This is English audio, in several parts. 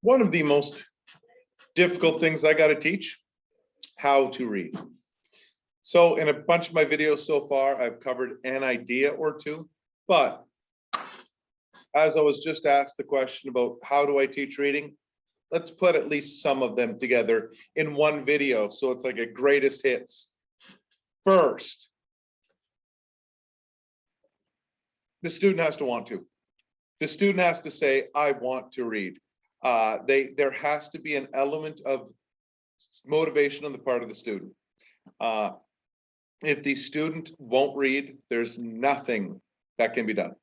One of the most difficult things I got to teach, how to read. So in a bunch of my videos so far, I've covered an idea or two, but as I was just asked the question about how do I teach reading, let's put at least some of them together in one video. So it's like a greatest hits. First, the student has to want to. The student has to say, I want to read. There has to be an element of motivation on the part of the student. If the student won't read, there's nothing that can be done.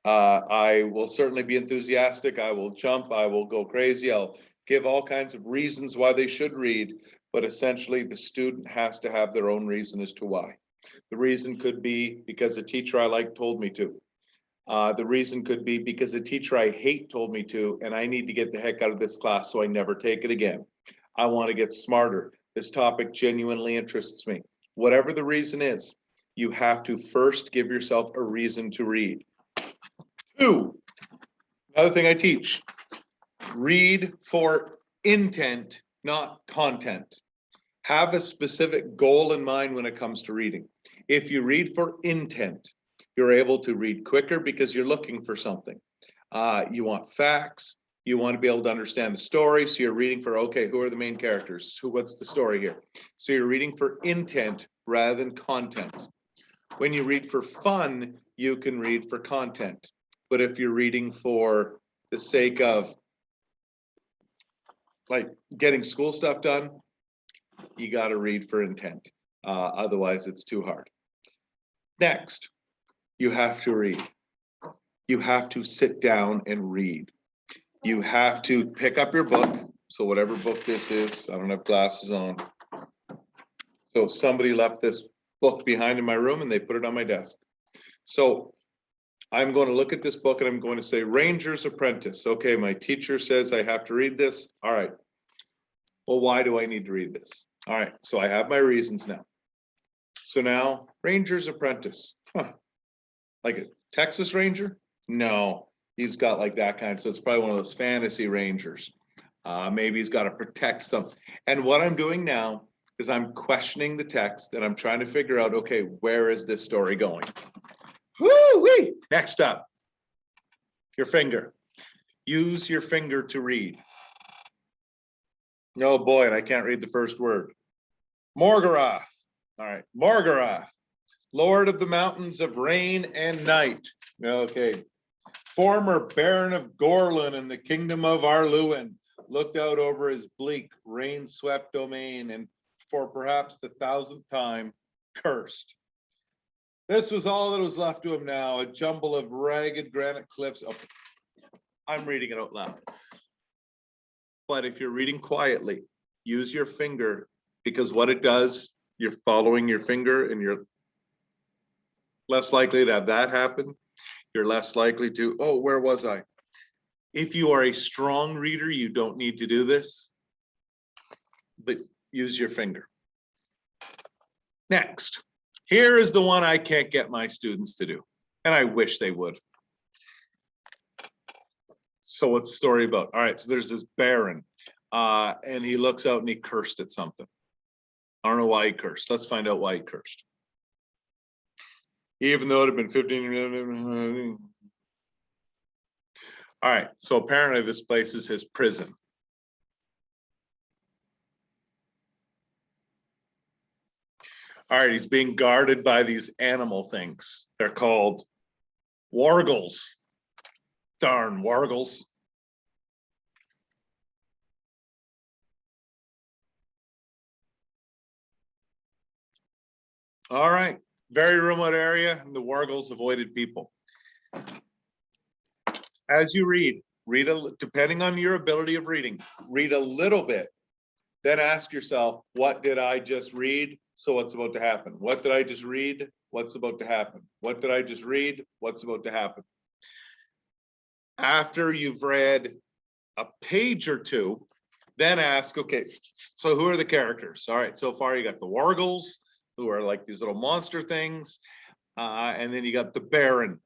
I will certainly be enthusiastic. I will jump. I will go crazy. I'll give all kinds of reasons why they should read, but essentially the student has to have their own reason as to why. The reason could be because a teacher I like told me to. The reason could be because a teacher I hate told me to, and I need to get the heck out of this class so I never take it again. I want to get smarter. This topic genuinely interests me. Whatever the reason is, you have to first give yourself a reason to read. Two, another thing I teach, read for intent, not content. Have a specific goal in mind when it comes to reading. If you read for intent, you're able to read quicker because you're looking for something. You want facts. You want to be able to understand the story. So you're reading for, okay, who are the main characters? What's the story here? So you're reading for intent rather than content. When you read for fun, you can read for content. But if you're reading for the sake of like getting school stuff done, you got to read for intent. Otherwise, it's too hard. Next, you have to read. You have to sit down and read. You have to pick up your book. So whatever book this is, I don't have glasses on. So somebody left this book behind in my room and they put it on my desk. So I'm going to look at this book and I'm going to say, Ranger's Apprentice. Okay, my teacher says I have to read this. All right. Well, why do I need to read this? All right, so I have my reasons now. So now, Ranger's Apprentice. Huh. Like a Texas Ranger? No, he's got like that kind. So it's probably one of those fantasy Rangers. Maybe he's got to protect something. And what I'm doing now is I'm questioning the text and I'm trying to figure out, okay, where is this story going? Woo-wee! Next up, your finger. Use your finger to read. No, boy, and I can't read the first word. Morgoth. All right, Morgoth, Lord of the Mountains of Rain and Night. Okay. Former Baron of Gorlin in the Kingdom of Arluin, looked out over his bleak, rain-swept domain and for perhaps the 1000th time, cursed. This was all that was left to him now, a jumble of ragged granite cliffs. Oh, I'm reading it out loud. But if you're reading quietly, use your finger, because what it does, you're following your finger and you're less likely to have that happen. You're less likely to, oh, where was I? If you are a strong reader, you don't need to do this, but use your finger. Next, here is the one I can't get my students to do, and I wish they would. So what's the story about? All right, so there's this baron, and he looks out and he cursed at something. I don't know why he cursed. Let's find out why he cursed. Even though it had been 15. All right, so apparently this place is his prison. All right, he's being guarded by these animal things. They're called wargles. Darn wargles. All right, very remote area, and the wargles avoided people. As you read, depending on your ability of reading, read a little bit, then ask yourself, what did I just read? So what's about to happen? What did I just read? What's about to happen? What did I just read? What's about to happen? After you've read a page or two, then ask, okay, so who are the characters? All right, so far you got the wargles, who are like these little monster things, and then you got the baron.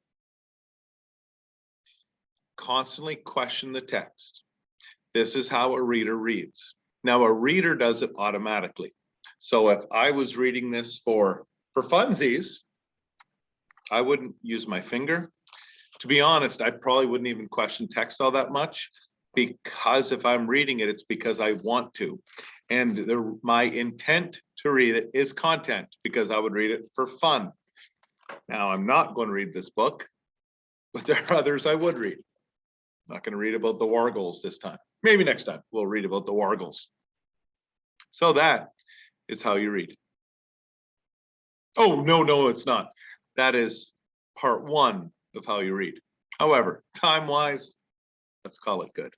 Constantly question the text. This is how a reader reads. Now, a reader does it automatically. So if I was reading this for funsies, I wouldn't use my finger. To be honest, I probably wouldn't even question text all that much, because if I'm reading it, it's because I want to. And my intent to read it is content, because I would read it for fun. Now, I'm not going to read this book, but there are others I would read. I'm not going to read about the Wargles this time. Maybe next time we'll read about the Wargles. So that is how you read. Oh, no, it's not. That is part one of how you read. However, time-wise, let's call it good.